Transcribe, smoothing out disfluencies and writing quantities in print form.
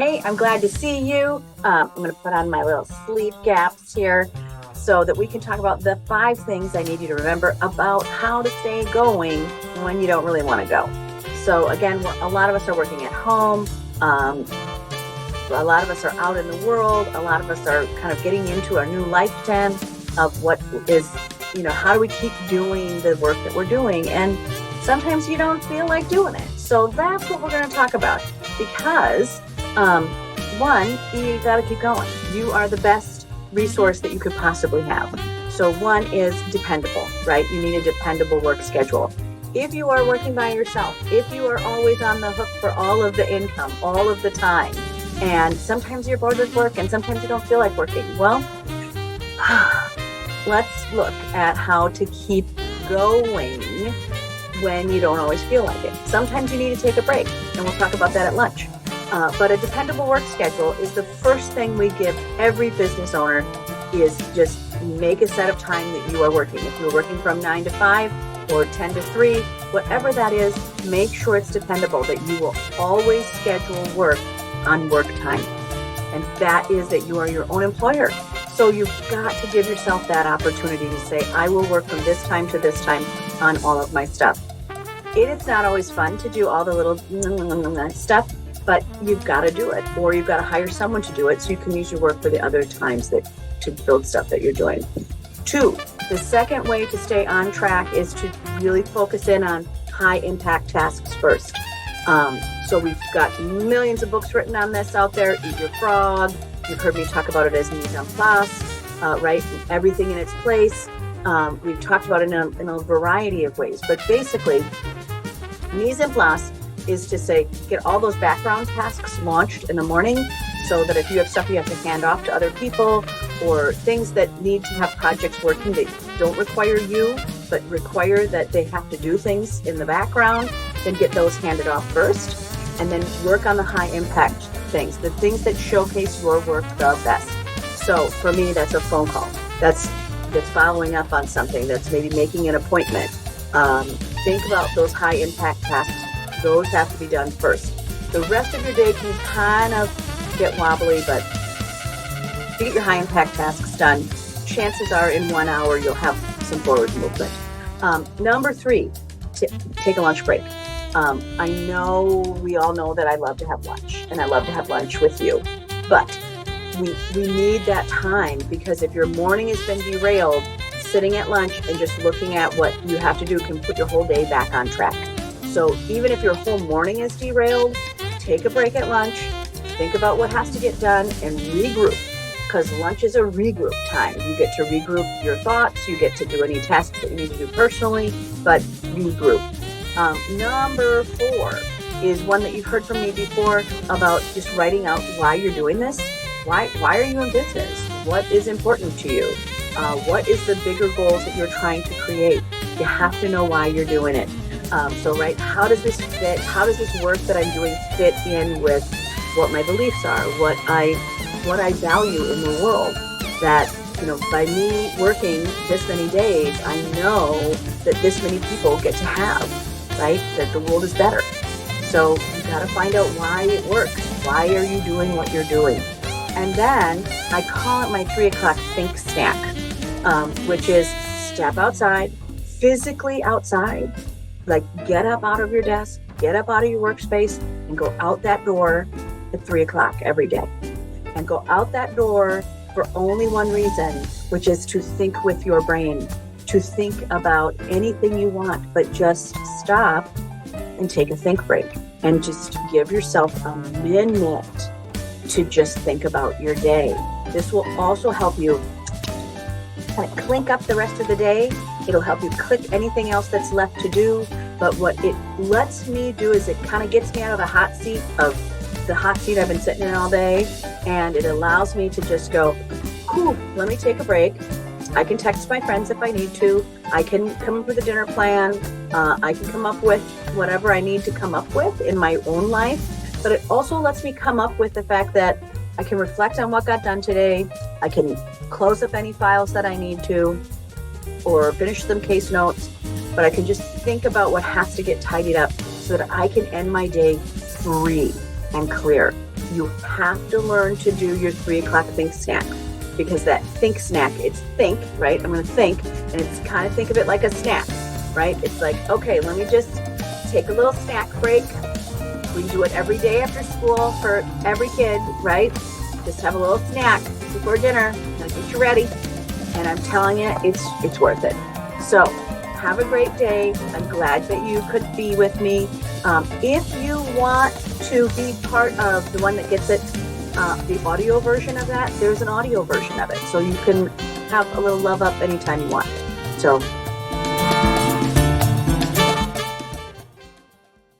Hey, I'm glad to see you. I'm going to put on my little sleep gaps here so that we can talk about the 5 things I need you to remember about how to stay going when you don't really want to go. So again, a lot of us are working at home. A lot of us are out in the world. A lot of us are kind of getting into our new lifetime of what is, how do we keep doing the work that we're doing? And sometimes you don't feel like doing it. So that's what we're going to talk about because one, you got to keep going. You are the best resource that you could possibly have. So one is dependable, right? You need a dependable work schedule. If you are working by yourself, if you are always on the hook for all of the income, all of the time, and sometimes you're bored with work and sometimes you don't feel like working, well, let's look at how to keep going when you don't always feel like it. Sometimes you need to take a break, and we'll talk about that at lunch. But a dependable work schedule is the first thing we give every business owner is just make a set of time that you are working. If you're working from 9 to 5 or 10 to 3, whatever that is, make sure it's dependable, that you will always schedule work on work time. And that is that you are your own employer. So you've got to give yourself that opportunity to say, I will work from this time to this time on all of my stuff. It's not always fun to do all the little stuff, but you've got to do it, or you've got to hire someone to do it so you can use your work for the other times to build stuff that you're doing. 2, the second way to stay on track is to really focus in on high impact tasks first. So we've got millions of books written on this out there. Eat Your Frog. You've heard me talk about it as mise en place, right? Everything in its place. We've talked about it in a variety of ways, but basically, mise en place is to say, get all those background tasks launched in the morning so that if you have stuff you have to hand off to other people or things that need to have projects working that don't require you, but require that they have to do things in the background, then get those handed off first and then work on the high impact things, the things that showcase your work the best. So for me, that's a phone call. That's following up on something. That's maybe making an appointment. Think about those high impact tasks. Those have to be done first. The rest of your day can kind of get wobbly, but if you get your high impact tasks done, chances are in 1 hour you'll have some forward movement. Number 3, take a lunch break. I know we all know that I love to have lunch, and I love to have lunch with you, but we need that time because if your morning has been derailed, sitting at lunch and just looking at what you have to do can put your whole day back on track. So even if your whole morning is derailed, take a break at lunch, think about what has to get done, and regroup, because lunch is a regroup time. You get to regroup your thoughts, you get to do any tasks that you need to do personally, but regroup. Number 4 is one that you've heard from me before about just writing out why you're doing this. Why are you in business? What is important to you? What is the bigger goals that you're trying to create? You have to know why you're doing it. Right, how does this fit? How does this work that I'm doing fit in with what my beliefs are, what I value in the world? That, by me working this many days, I know that this many people get to have, right? That the world is better. So you got to find out why it works. Why are you doing what you're doing? And then I call it my 3 o'clock think snack, which is step outside, physically outside. Like get up out of your desk, get up out of your workspace and go out that door at 3 o'clock every day. And go out that door for only one reason, which is to think with your brain, to think about anything you want, but just stop and take a think break and just give yourself a minute to just think about your day. This will also help you kind of clink up the rest of the day. It'll help you click anything else that's left to do. But what it lets me do is it kind of gets me out of the hot seat I've been sitting in all day. And it allows me to just go, let me take a break. I can text my friends if I need to. I can come up with a dinner plan. I can come up with whatever I need to come up with in my own life. But it also lets me come up with the fact that I can reflect on what got done today. I can close up any files that I need to, or finish some case notes, but I can just think about what has to get tidied up so that I can end my day free and clear. You have to learn to do your 3 o'clock think snack, because that think snack, it's think, right? I'm going to think, and it's kind of think of it like a snack, right? It's like, okay, let me just take a little snack break. We do it every day after school for every kid, right? Just have a little snack before dinner, and get you ready. And I'm telling you, it's worth it. So have a great day. I'm glad that you could be with me. If you want to be part of the one that gets it, the audio version of that, there's an audio version of it. So you can have a little love up anytime you want. So